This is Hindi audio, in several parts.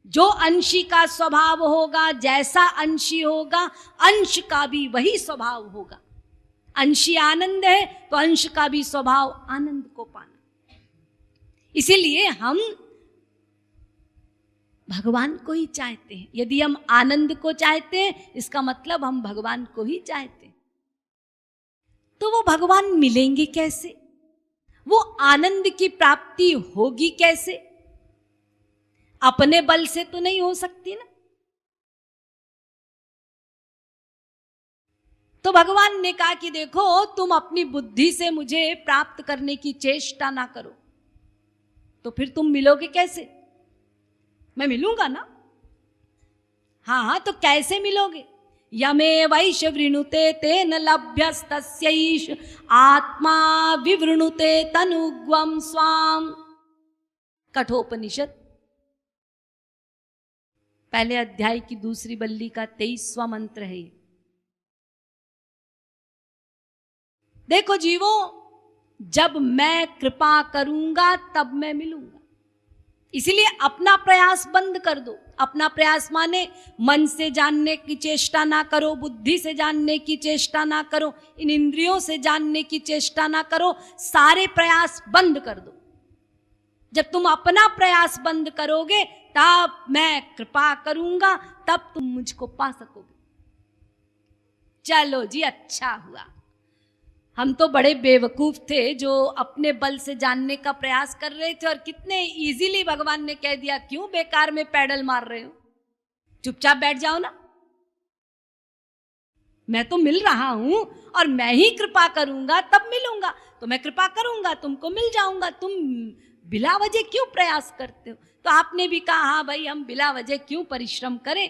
जो अंशी का स्वभाव होगा, जैसा अंशी होगा, अंश का भी वही स्वभाव होगा। अंशी आनंद है तो अंश का भी स्वभाव आनंद को पाना। इसीलिए हम भगवान को ही चाहते हैं। यदि हम आनंद को चाहते हैं, इसका मतलब हम भगवान को ही चाहते हैं। तो वो भगवान मिलेंगे कैसे? वो आनंद की प्राप्ति होगी कैसे? अपने बल से तो नहीं हो सकती ना। तो भगवान ने कहा कि देखो, तुम अपनी बुद्धि से मुझे प्राप्त करने की चेष्टा ना करो, तो फिर तुम मिलोगे कैसे? मैं मिलूंगा ना। हाँ, तो कैसे मिलोगे? यमे वैश वृणुते तेन लभ्यस्तस्यैष आत्मा विवृणुते तनुग्वम स्वाम। कठोपनिषद पहले अध्याय की दूसरी बल्ली का 23वां मंत्र है। देखो जीवो, जब मैं कृपा करूंगा तब मैं मिलूंगा। इसलिए अपना प्रयास बंद कर दो। अपना प्रयास माने मन से जानने की चेष्टा ना करो, बुद्धि से जानने की चेष्टा ना करो, इन इंद्रियों से जानने की चेष्टा ना करो। सारे प्रयास बंद कर दो। जब तुम अपना प्रयास बंद करोगे, तब मैं कृपा करूंगा, तब तुम मुझको पा सकोगे। चलो जी, अच्छा हुआ। हम तो बड़े बेवकूफ थे जो अपने बल से जानने का प्रयास कर रहे थे, और कितने इजीली भगवान ने कह दिया, क्यों बेकार में पैडल मार रहे हो, चुपचाप बैठ जाओ ना। मैं तो मिल रहा हूं और मैं ही कृपा करूंगा तब मिलूंगा। तो मैं कृपा करूंगा, तुमको मिल जाऊंगा। तुम बिला वजह क्यों प्रयास करते हो? तो आपने भी कहा, हाँ भाई, हम बिला वजह क्यों परिश्रम करें।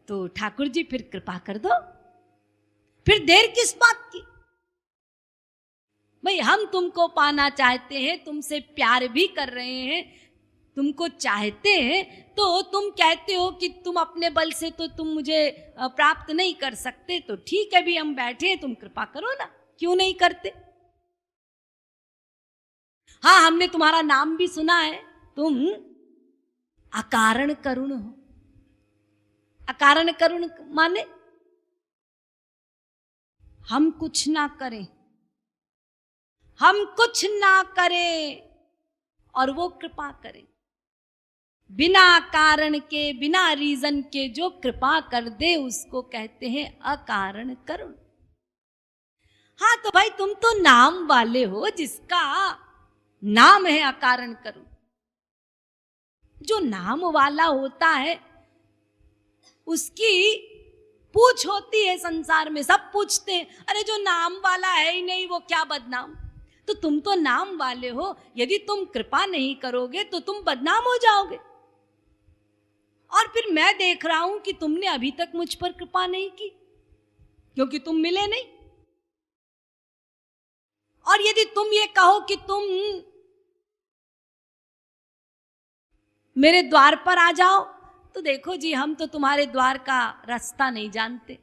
तो ठाकुर जी फिर कृपा कर दो, फिर देर किस बात की। भाई, हम तुमको पाना चाहते हैं, तुमसे प्यार भी कर रहे हैं, तुमको चाहते हैं, तो तुम कहते हो कि तुम अपने बल से तो तुम मुझे प्राप्त नहीं कर सकते। तो ठीक है, भी हम बैठे हैं, तुम कृपा करो ना, क्यों नहीं करते। हाँ, हमने तुम्हारा नाम भी सुना है, तुम अकारण करुण हो। अकारण करुण माने हम कुछ ना करें, हम कुछ ना करें और वो कृपा करें। बिना कारण के, बिना रीजन के जो कृपा कर दे, उसको कहते हैं अकारण करुण। हाँ, तो भाई तुम तो नाम वाले हो, जिसका नाम है अकारण करुण। जो नाम वाला होता है उसकी पूछ होती है संसार में। सब पूछते हैं, अरे जो नाम वाला है ही नहीं, वो क्या बदनाम। तो तुम तो नाम वाले हो, यदि तुम कृपा नहीं करोगे तो तुम बदनाम हो जाओगे। और फिर मैं देख रहा हूं कि तुमने अभी तक मुझ पर कृपा नहीं की, क्योंकि तुम मिले नहीं। और यदि तुम ये कहो कि तुम मेरे द्वार पर आ जाओ, तो देखो जी, हम तो तुम्हारे द्वार का रास्ता नहीं जानते।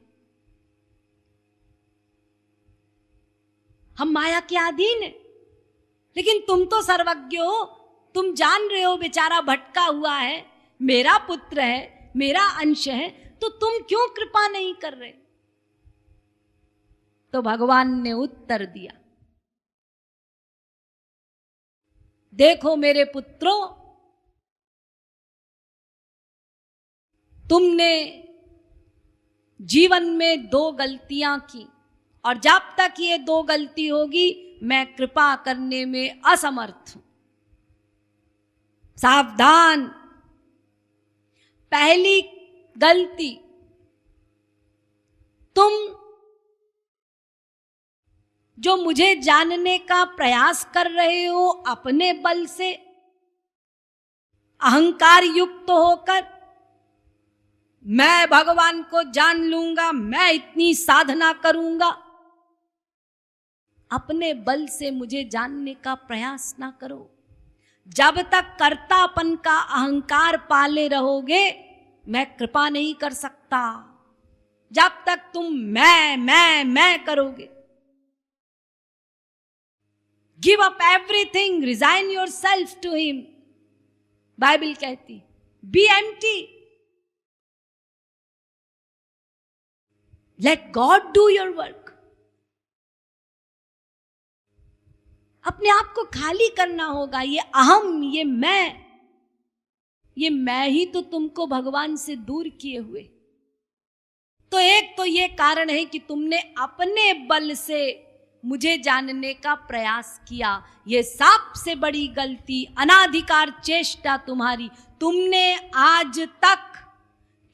हम माया के अधीन है। लेकिन तुम तो सर्वज्ञ हो, तुम जान रहे हो बेचारा भटका हुआ है, मेरा पुत्र है, मेरा अंश है, तो तुम क्यों कृपा नहीं कर रहे। तो भगवान ने उत्तर दिया, देखो मेरे पुत्रों, तुमने जीवन में 2 गलतियां की, और जब तक ये 2 गलती होगी मैं कृपा करने में असमर्थ हूं। सावधान। पहली गलती, तुम जो मुझे जानने का प्रयास कर रहे हो अपने बल से, अहंकार युक्त होकर, मैं भगवान को जान लूंगा, मैं इतनी साधना करूंगा, अपने बल से मुझे जानने का प्रयास ना करो। जब तक कर्तापन का अहंकार पाले रहोगे, मैं कृपा नहीं कर सकता। जब तक तुम मैं करोगे। Give up everything, resign your self to him. Bible कहती, be empty, let God do your work. अपने आप को खाली करना होगा। ये अहम, ये मैं ही तो तुमको भगवान से दूर किए हुए। तो एक तो ये कारण है कि तुमने अपने बल से मुझे जानने का प्रयास किया। ये सबसे बड़ी गलती, अनाधिकार चेष्टा तुम्हारी। तुमने आज तक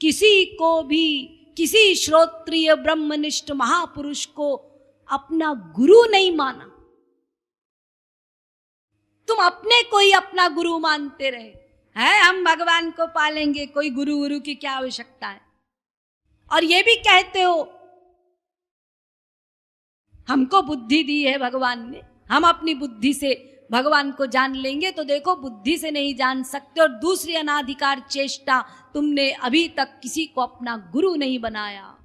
किसी को भी, किसी श्रोत्रिय ब्रह्मनिष्ठ महापुरुष को अपना गुरु नहीं माना। तुम अपने को ही अपना गुरु मानते रहे हैं। हम भगवान को पालेंगे, कोई गुरु की क्या आवश्यकता है। और ये भी कहते हो हमको बुद्धि दी है भगवान ने, हम अपनी बुद्धि से भगवान को जान लेंगे। तो देखो, बुद्धि से नहीं जान सकते। और दूसरी अनाधिकार चेष्टा, तुमने अभी तक किसी को अपना गुरु नहीं बनाया।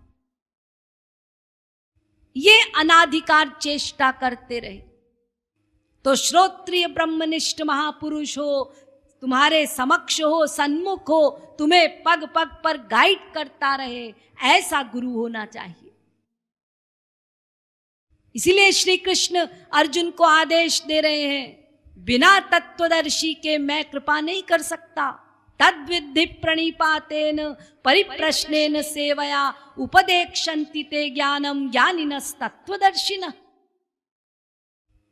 ये अनाधिकार चेष्टा करते रहे। तो श्रोत्रिय ब्रह्मनिष्ठ महापुरुष हो, तुम्हारे समक्ष हो, सन्मुख हो, तुम्हें पग पग पर गाइड करता रहे, ऐसा गुरु होना चाहिए। इसीलिए श्री कृष्ण अर्जुन को आदेश दे रहे हैं, बिना तत्वदर्शी के मैं कृपा नहीं कर सकता। तद्विद्धि प्रणिपातेन परिप्रश्नेन सेवया उपदेक्षन्ति ते ज्ञानम ज्ञानिनस्तत्वदर्शिनः।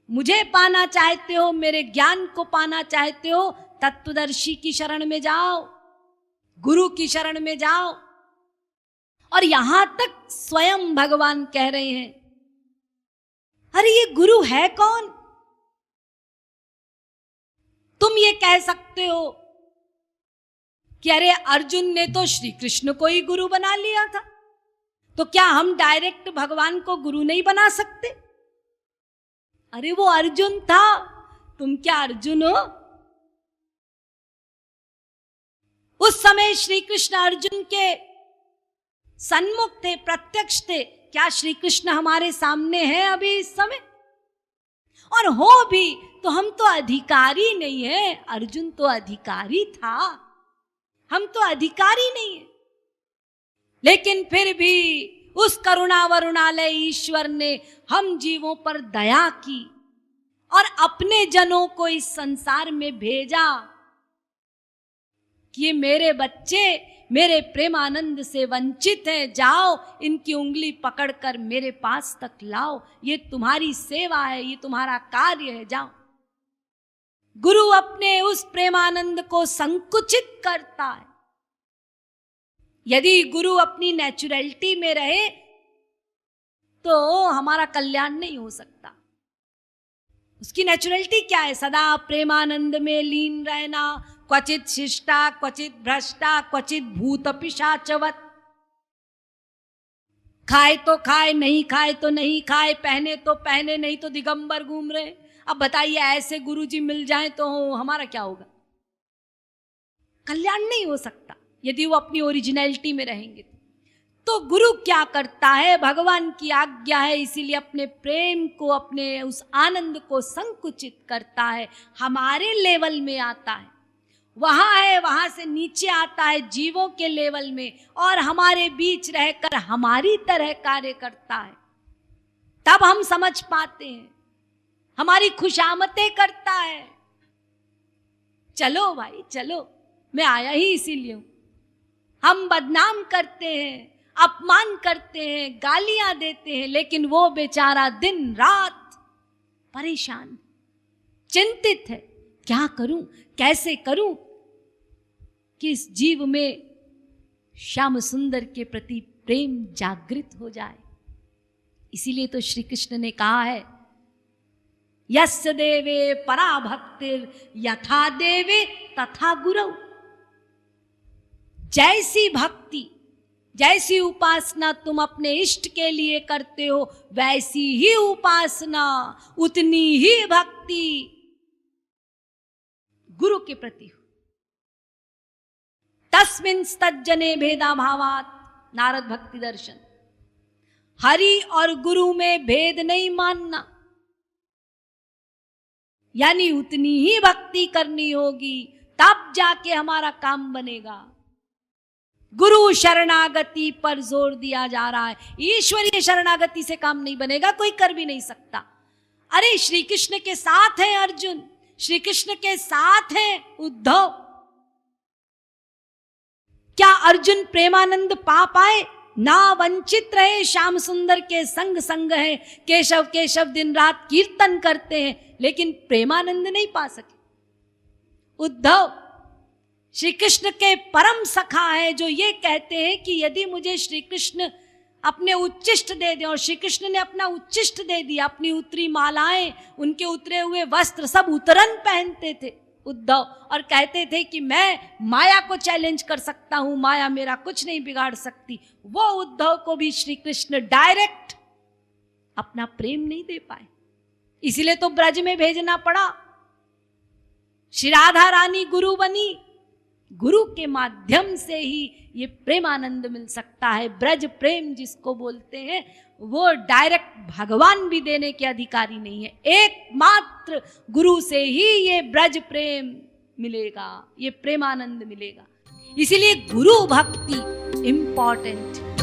मुझे पाना चाहते हो, मेरे ज्ञान को पाना चाहते हो, तत्वदर्शी की शरण में जाओ, गुरु की शरण में जाओ। और यहां तक स्वयं भगवान कह रहे हैं, अरे ये गुरु है कौन? तुम ये कह सकते हो कि अरे अर्जुन ने तो श्री कृष्ण को ही गुरु बना लिया था, तो क्या हम डायरेक्ट भगवान को गुरु नहीं बना सकते? अरे वो अर्जुन था, तुम क्या अर्जुन हो? उस समय श्री कृष्ण अर्जुन के सन्मुख थे, प्रत्यक्ष थे। क्या श्री कृष्ण हमारे सामने हैं अभी इस समय? और हो भी तो हम तो अधिकारी नहीं है। अर्जुन तो अधिकारी था, हम तो अधिकारी नहीं है। लेकिन फिर भी उस करुणा वरुणालय ईश्वर ने हम जीवों पर दया की और अपने जनों को इस संसार में भेजा कि ये मेरे बच्चे मेरे प्रेमानंद से वंचित हैं, जाओ इनकी उंगली पकड़कर मेरे पास तक लाओ। ये तुम्हारी सेवा है, ये तुम्हारा कार्य है, जाओ। गुरु अपने उस प्रेमानंद को संकुचित करता है। यदि गुरु अपनी नेचुरलिटी में रहे तो हमारा कल्याण नहीं हो सकता। उसकी नेचुरलिटी क्या है? सदा प्रेमानंद में लीन रहना, क्वचित शिष्टा क्वचित भ्रष्टा क्वचित भूत पिशाचवत। खाए तो खाए, नहीं खाए तो नहीं खाए, पहने तो पहने, नहीं तो दिगंबर घूम रहे। अब बताइए, ऐसे गुरुजी मिल जाएं तो हमारा क्या होगा? कल्याण नहीं हो सकता यदि वो अपनी ओरिजिनलिटी में रहेंगे। तो गुरु क्या करता है? भगवान की आज्ञा है, इसीलिए अपने प्रेम को, अपने उस आनंद को संकुचित करता है, हमारे लेवल में आता है। वहां है, वहां से नीचे आता है जीवों के लेवल में, और हमारे बीच रहकर हमारी तरह कार्य करता है। तब हम समझ पाते हैं, हमारी खुशामतें करता है। चलो भाई चलो, मैं आया ही इसीलिए हूं। हम बदनाम करते हैं, अपमान करते हैं, गालियां देते हैं, लेकिन वो बेचारा दिन रात परेशान, चिंतित है, क्या करूं, कैसे करूं कि इस जीव में श्याम सुंदर के प्रति प्रेम जागृत हो जाए। इसीलिए तो श्री कृष्ण ने कहा है, यस्य देवे परा भक्तिर यथा देवे तथा गुरु। जैसी भक्ति, जैसी उपासना तुम अपने इष्ट के लिए करते हो, वैसी ही उपासना, उतनी ही भक्ति गुरु के प्रति हो। तस्मिन् तज्जने भेदा भावात, नारद भक्ति दर्शन। हरि और गुरु में भेद नहीं मानना, यानी उतनी ही भक्ति करनी होगी, तब जाके हमारा काम बनेगा। गुरु शरणागति पर जोर दिया जा रहा है। ईश्वरीय शरणागति से काम नहीं बनेगा, कोई कर भी नहीं सकता। अरे श्री कृष्ण के साथ है अर्जुन, श्री कृष्ण के साथ है उद्धव। क्या अर्जुन प्रेमानंद पा पाए? ना वंचित रहे, श्याम सुंदर के संग संग है, केशव केशव दिन रात कीर्तन करते हैं, लेकिन प्रेमानंद नहीं पा सके। उद्धव श्री कृष्ण के परम सखा है, जो ये कहते हैं कि यदि मुझे श्री कृष्ण अपने उच्चिष्ट दे दें, और श्री कृष्ण ने अपना उच्चिष्ट दे दिया, अपनी उतरी मालाएं, उनके उतरे हुए वस्त्र सब उतरन पहनते थे उद्धव, और कहते थे कि मैं माया को चैलेंज कर सकता हूं, माया मेरा कुछ नहीं बिगाड़ सकती। वो उद्धव को भी श्री कृष्ण डायरेक्ट अपना प्रेम नहीं दे पाए, इसीलिए तो ब्रज में भेजना पड़ा। श्री राधा रानी गुरु बनी, गुरु के माध्यम से ही ये प्रेमानंद मिल सकता है। ब्रज प्रेम जिसको बोलते हैं, वो डायरेक्ट भगवान भी देने के अधिकारी नहीं है, एकमात्र गुरु से ही ये ब्रज प्रेम मिलेगा, ये प्रेमानंद मिलेगा। इसीलिए गुरु भक्ति इंपॉर्टेंट।